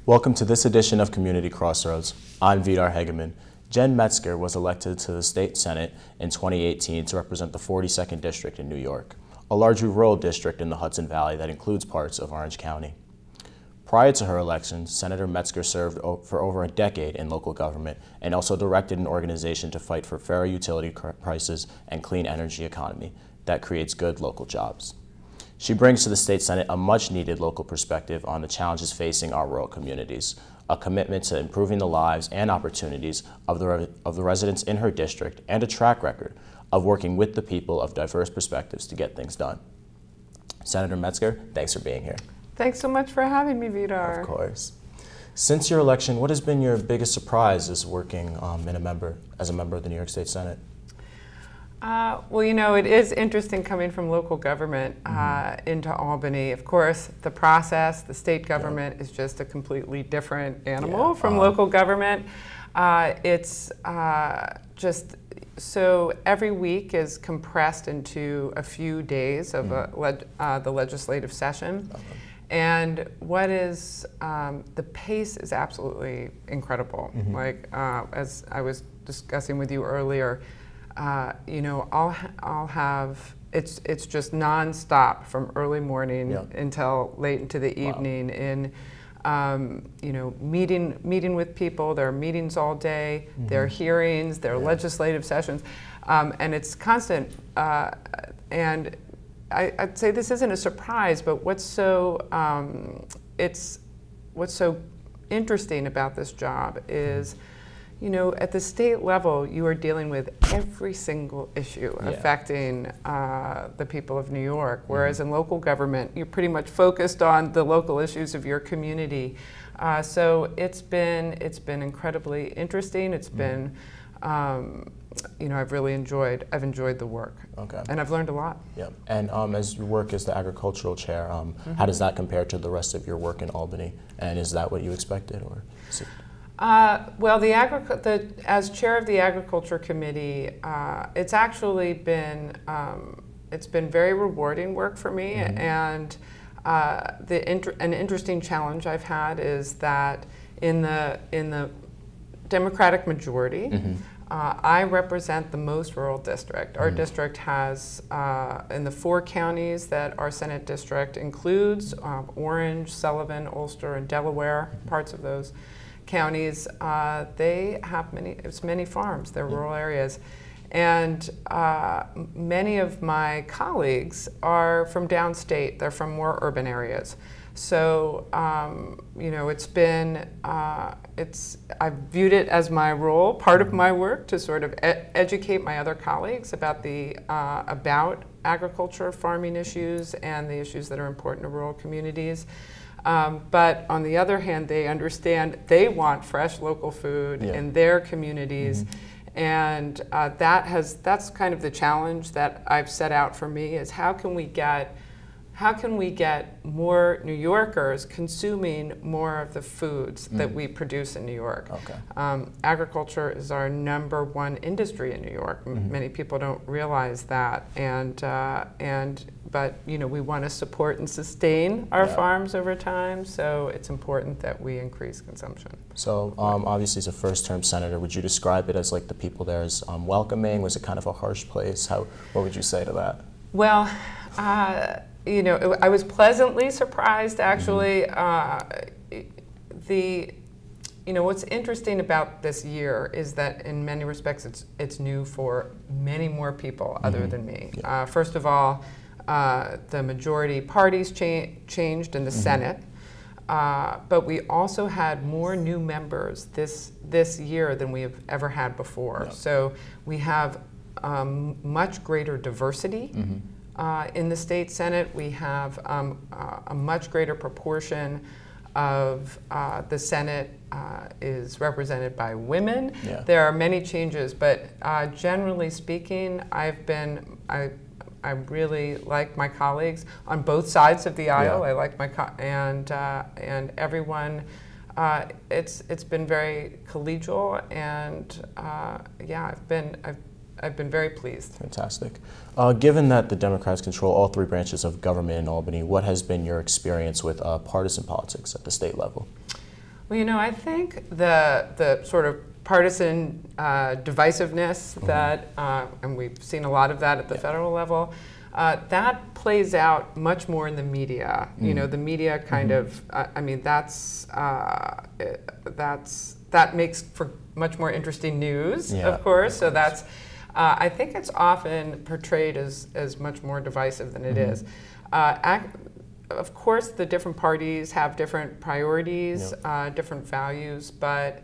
Welcome to this edition of Community Crossroads. I'm Vidar Hegeman. Jen Metzger was elected to the State Senate in 2018 to represent the 42nd District in New York, a largely rural district in the Hudson Valley that includes parts of Orange County. Prior to her election, Senator Metzger served for over a decade in local government and also directed an organization to fight for fair utility prices and clean energy economy that creates good local jobs. She brings to the State Senate a much-needed local perspective on the challenges facing our rural communities, a commitment to improving the lives and opportunities of the residents in her district, and a track record of working with the people of diverse perspectives to get things done. Senator Metzger, thanks for being here. Thanks so much for having me, Vidar. Of course. Since your election, what has been your biggest surprise as working as a member of the New York State Senate? Well, you know, it is interesting coming from local government into Albany. Of course, the process, the state government is just a completely different animal from local government. It's just, so every week is compressed into a few days of the legislative session. And what is, the pace is absolutely incredible. Like, as I was discussing with you earlier, you know, I'll have, it's just nonstop from early morning until late into the evening in, you know, meeting with people. There are meetings all day, there are hearings, there are legislative sessions, and it's constant. And I'd say this isn't a surprise, but what's so interesting about this job is, you know, at the state level, you are dealing with every single issue affecting the people of New York, whereas in local government, you're pretty much focused on the local issues of your community. So it's been incredibly interesting. It's been, you know, I've enjoyed the work. Okay. And I've learned a lot. Yeah. And as you work as the agricultural chair, how does that compare to the rest of your work in Albany? And is that what you expected, or? Well, as chair of the Agriculture Committee, it's actually been it's been very rewarding work for me, and an interesting challenge I've had is that in the Democratic majority, I represent the most rural district. Our district has, in the 4 counties that our Senate district includes, Orange, Sullivan, Ulster, and Delaware, parts of those counties, they have many farms. They're rural areas. And many of my colleagues are from downstate. They're from more urban areas. So, you know, I've viewed it as my role, part of my work, to sort of educate my other colleagues about about agriculture, farming issues, and the issues that are important to rural communities. But on the other hand, they understand they want fresh local food in their communities. And that's kind of the challenge that I've set out for me, is how can we get more New Yorkers consuming more of the foods that we produce in New York. Agriculture is our #1 industry in New York. Many people don't realize that, but you know, we want to support and sustain our farms over time, so it's important that we increase consumption. So obviously as a first-term senator, would you describe it as like the people there as welcoming? Was it kind of a harsh place? What would you say to that? Well, you know, I was pleasantly surprised, actually. You know, what's interesting about this year is that in many respects it's new for many more people other than me. First of all, the majority parties changed in the Senate, but we also had more new members this year than we have ever had before. So we have much greater diversity. In the state Senate, we have a much greater proportion of the Senate is represented by women. There are many changes, but generally speaking, I really like my colleagues on both sides of the aisle. I like and everyone. It's been very collegial, and yeah, I've been very pleased. Fantastic. Given that the Democrats control all 3 branches of government in Albany, what has been your experience with partisan politics at the state level? Well, you know, I think the sort of partisan divisiveness that, and we've seen a lot of that at the federal level, that plays out much more in the media. You know, the media kind of, I mean, that makes for much more interesting news, of course. So that's, I think it's often portrayed as much more divisive than it is. Of course, the different parties have different priorities, different values, but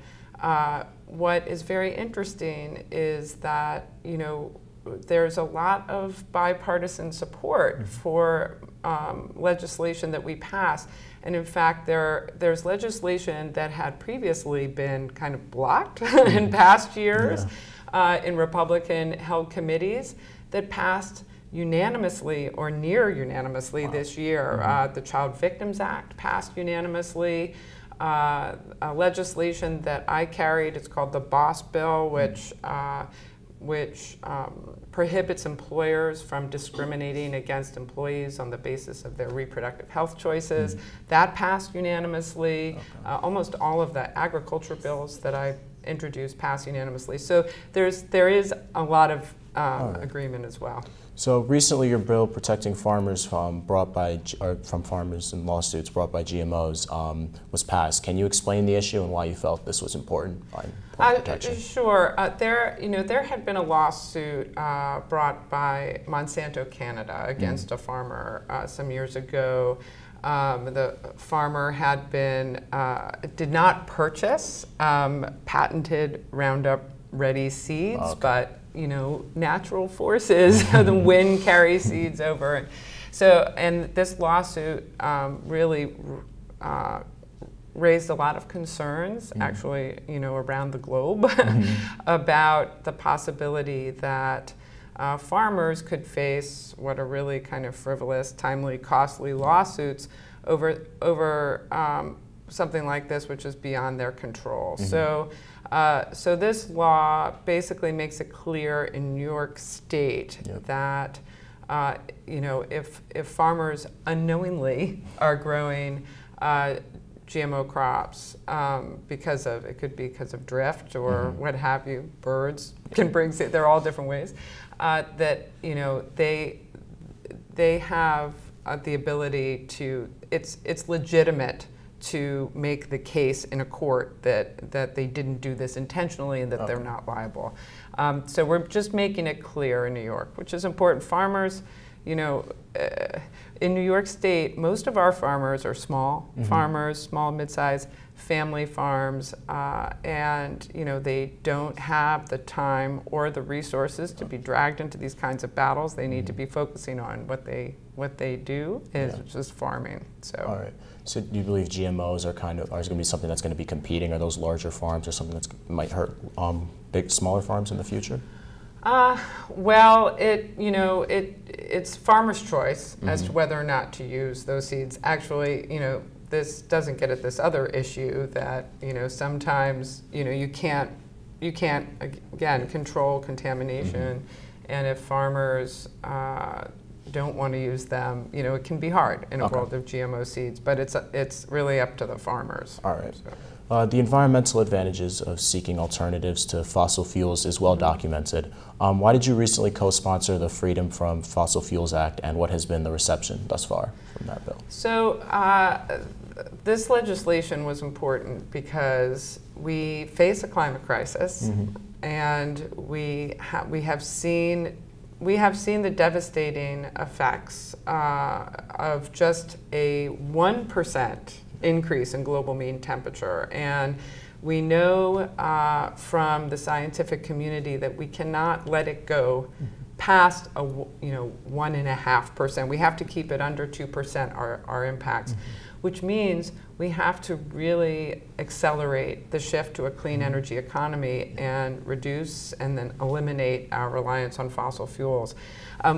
what is very interesting is that, you know, there's a lot of bipartisan support for legislation that we pass. And in fact, there's legislation that had previously been kind of blocked in past years in Republican-held committees that passed unanimously or near unanimously this year. The Child Victims Act passed unanimously. Legislation that I carried, it's called the BOSS Bill, which prohibits employers from discriminating against employees on the basis of their reproductive health choices. That passed unanimously. Almost all of the agriculture bills that I introduced passed unanimously. So there is a lot of agreement as well. So recently, your bill protecting farmers from farmers and lawsuits brought by GMOs was passed. Can you explain the issue and why you felt this was important on protection? Sure. There had been a lawsuit brought by Monsanto Canada against a farmer some years ago. The farmer had did not purchase patented Roundup Ready seeds, but you know, natural forces, the wind carries seeds over. And this lawsuit really raised a lot of concerns, actually, you know, around the globe about the possibility that farmers could face what are really kind of frivolous, timely, costly lawsuits over something like this, which is beyond their control. So this law basically makes it clear in New York State that you know, if farmers unknowingly are growing GMO crops it could be because of drift or what have you, birds can bring, they're all different ways, that you know they have the ability to, it's legitimate to make the case in a court that they didn't do this intentionally and that they're not liable. So we're just making it clear in New York, which is important. Farmers, you know, in New York State, most of our farmers are small farmers, small, mid-sized family farms, and you know, they don't have the time or the resources to be dragged into these kinds of battles. They need to be focusing on what they do is just farming. So. All right. So do you believe GMOs are going to be something that's going to be competing? Are those larger farms or something that might hurt smaller farms in the future? Well, it's farmer's choice as to whether or not to use those seeds. Actually, you know, this doesn't get at this other issue that, you know, sometimes, you know, you can't again control contamination, and if farmers don't want to use them, you know, it can be hard in a world of GMO seeds, but it's really up to the farmers. All right. So. The environmental advantages of seeking alternatives to fossil fuels is well documented. Why did you recently co-sponsor the Freedom from Fossil Fuels Act, and what has been the reception thus far from that bill? So this legislation was important because we face a climate crisis, and we have seen the devastating effects of just a 1% increase in global mean temperature. And we know from the scientific community that we cannot let it go past 1.5%. We have to keep it under 2% our impacts, which means we have to really accelerate the shift to a clean energy economy and reduce and then eliminate our reliance on fossil fuels.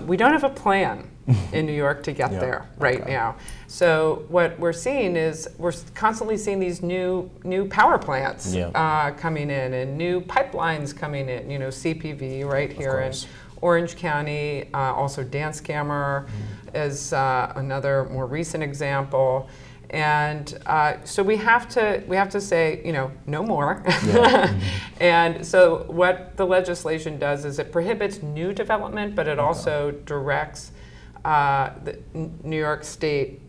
We don't have a plan in New York to get there right now. So what we're seeing is we're constantly seeing these new power plants coming in and new pipelines coming in, you know, CPV right here in Orange County, also Danskamer is another more recent example. And so we have to say, you know, no more. Yeah. And so what the legislation does is it prohibits new development, but it also directs the New York State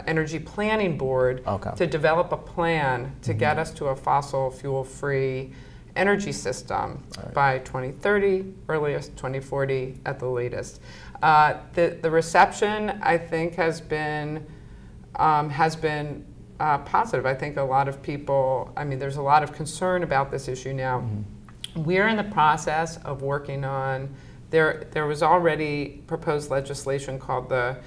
Energy Planning Board to develop a plan to get us to a fossil fuel-free energy system by 2030, earliest 2040 at the latest. The reception, I think, has been positive. I think a lot of people, I mean, there's a lot of concern about this issue now. We're in the process of working on, there was already proposed legislation called the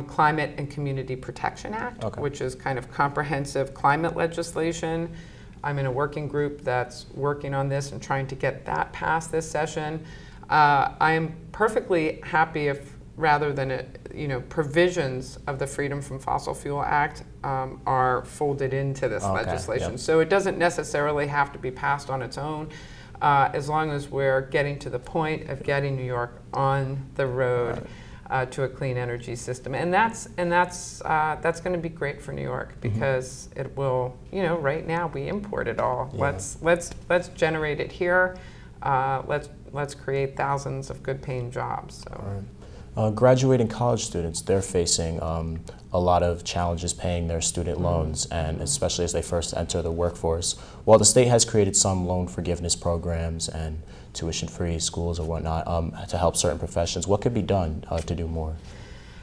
Climate and Community Protection Act, which is kind of comprehensive climate legislation. I'm in a working group that's working on this and trying to get that passed this session. I am perfectly happy if, rather than provisions of the Freedom from Fossil Fuel Act are folded into this legislation. So it doesn't necessarily have to be passed on its own, as long as we're getting to the point of getting New York on the road to a clean energy system, and that's going to be great for New York, because it will, right now we import it all. Let's generate it here. Let's create thousands of good-paying jobs. So. Graduating college students, they're facing a lot of challenges paying their student loans, and especially as they first enter the workforce. While the state has created some loan forgiveness programs and tuition-free schools or whatnot to help certain professions, what could be done to do more?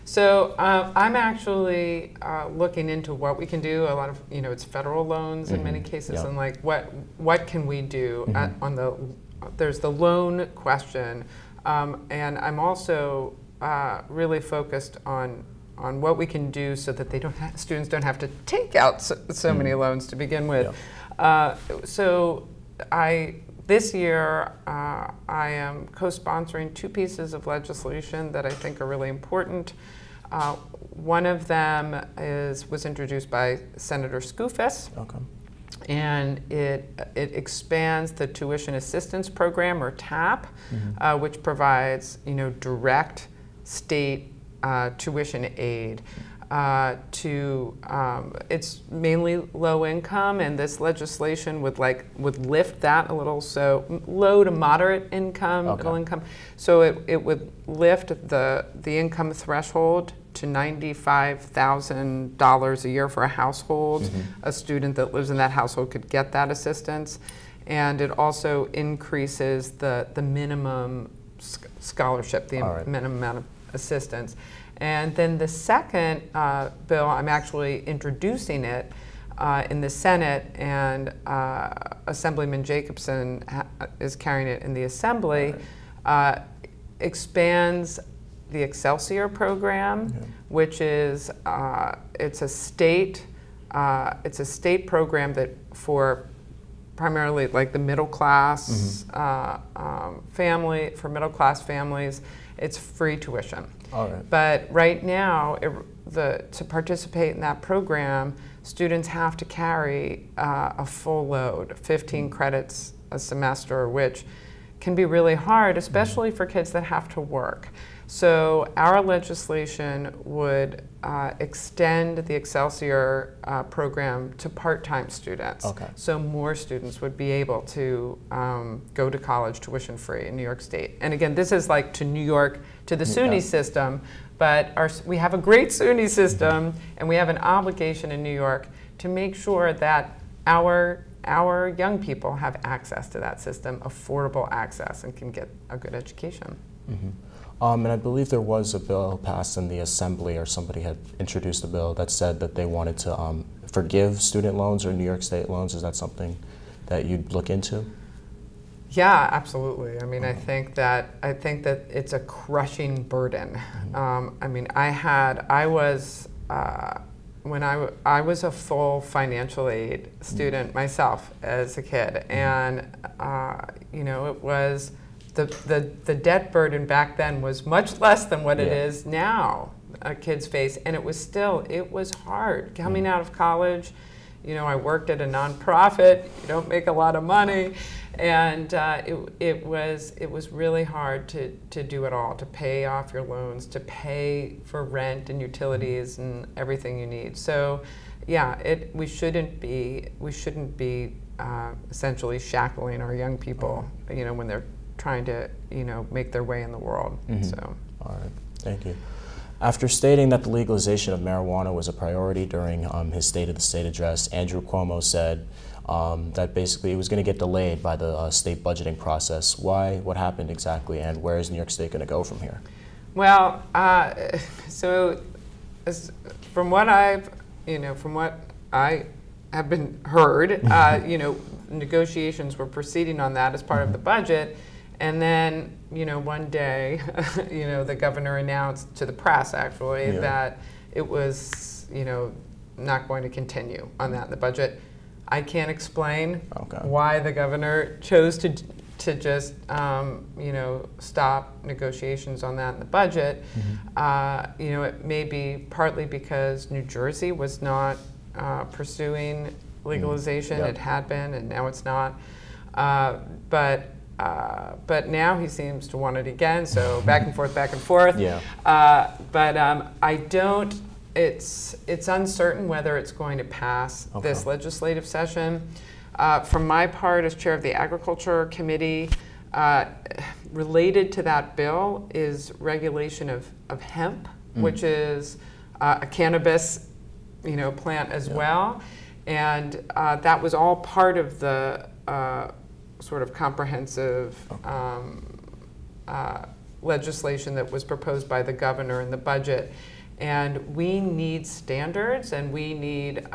So I'm actually looking into what we can do. A lot of, it's federal loans in many cases, and like what can we do there's the loan question, and I'm also really focused on what we can do so that students don't have to take out so many loans to begin with. So this year I am co-sponsoring two pieces of legislation that I think are really important. One of them was introduced by Senator Skoufis. And it expands the Tuition Assistance Program, or TAP, which provides direct state tuition aid it's mainly low income, and this legislation would lift that a little, so low to moderate income, middle income. So it would lift the income threshold to $95,000 a year for a household. A student that lives in that household could get that assistance, and it also increases the minimum scholarship, the minimum amount of assistance. And then the second bill, I'm actually introducing it in the Senate, and Assemblyman Jacobson is carrying it in the Assembly, expands the Excelsior program, which is it's a state program that for primarily like the middle class family, for middle class families, it's free tuition. But right now, to participate in that program, students have to carry a full load, 15 credits a semester, which can be really hard, especially for kids that have to work. So our legislation would extend the Excelsior program to part-time students. So more students would be able to go to college tuition-free in New York State. And again, this is like to New York, to the SUNY system, but we have a great SUNY system, and we have an obligation in New York to make sure that our young people have access to that system, affordable access, and can get a good education. And I believe there was a bill passed in the Assembly, or somebody had introduced a bill that said that they wanted to forgive student loans or New York State loans. Is that something that you'd look into? Yeah, absolutely. I mean, I think that it's a crushing burden. I mean, I was a full financial aid student myself as a kid, and it was. The debt burden back then was much less than what it is now kids face, and it was hard. Coming out of college, I worked at a nonprofit, you don't make a lot of money, and it was really hard to do it all, to pay off your loans, to pay for rent and utilities and everything you need. So yeah, we shouldn't be essentially shackling our young people, when they're trying to, make their way in the world. So. All right, thank you. After stating that the legalization of marijuana was a priority during his State of the State address, Andrew Cuomo said that basically it was going to get delayed by the state budgeting process. Why? What happened exactly? And where is New York State going to go from here? Well, so from what I have been heard, negotiations were proceeding on that as part of the budget. And then, one day, the governor announced to the press, actually, that it was, not going to continue on that in the budget. I can't explain why the governor chose to just, stop negotiations on that in the budget. It may be partly because New Jersey was not pursuing legalization. It had been, and now it's not. But now he seems to want it again, so back and forth, back and forth. I don't, it's uncertain whether it's going to pass this legislative session. From my part as chair of the Agriculture Committee, related to that bill is regulation of hemp, which is a cannabis plant as well. And that was all part of the sort of comprehensive legislation that was proposed by the governor in the budget. And we need standards, and we need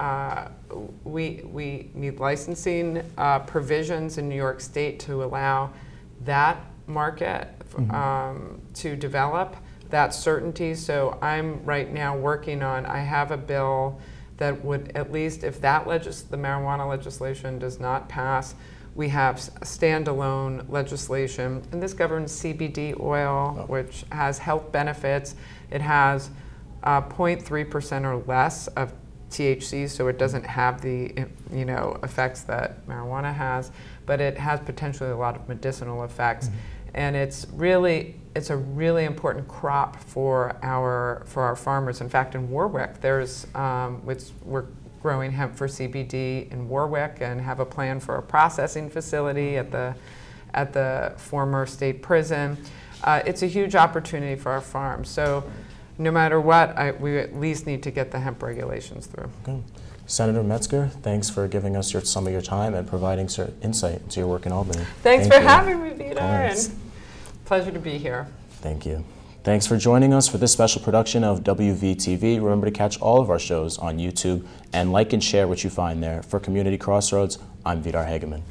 licensing provisions in New York State to allow that market to develop, that certainty. So I'm right now working on, I have a bill that would, at least if that the marijuana legislation does not pass, we have standalone legislation, and this governs CBD oil, which has health benefits. It has 0.3% or less of THC, so it doesn't have the effects that marijuana has, but it has potentially a lot of medicinal effects. And it's a really important crop for our farmers. In fact, in Warwick, we're growing hemp for CBD in Warwick, and have a plan for a processing facility at the former state prison. It's a huge opportunity for our farms. So no matter what, we at least need to get the hemp regulations through. Okay. Senator Metzger, thanks for giving us some of your time and providing insight into your work in Albany. Thanks for having me, Vidar, and pleasure to be here. Thank you. Thanks for joining us for this special production of WVTV. Remember to catch all of our shows on YouTube and like and share what you find there. For Community Crossroads, I'm Vidar Hageman.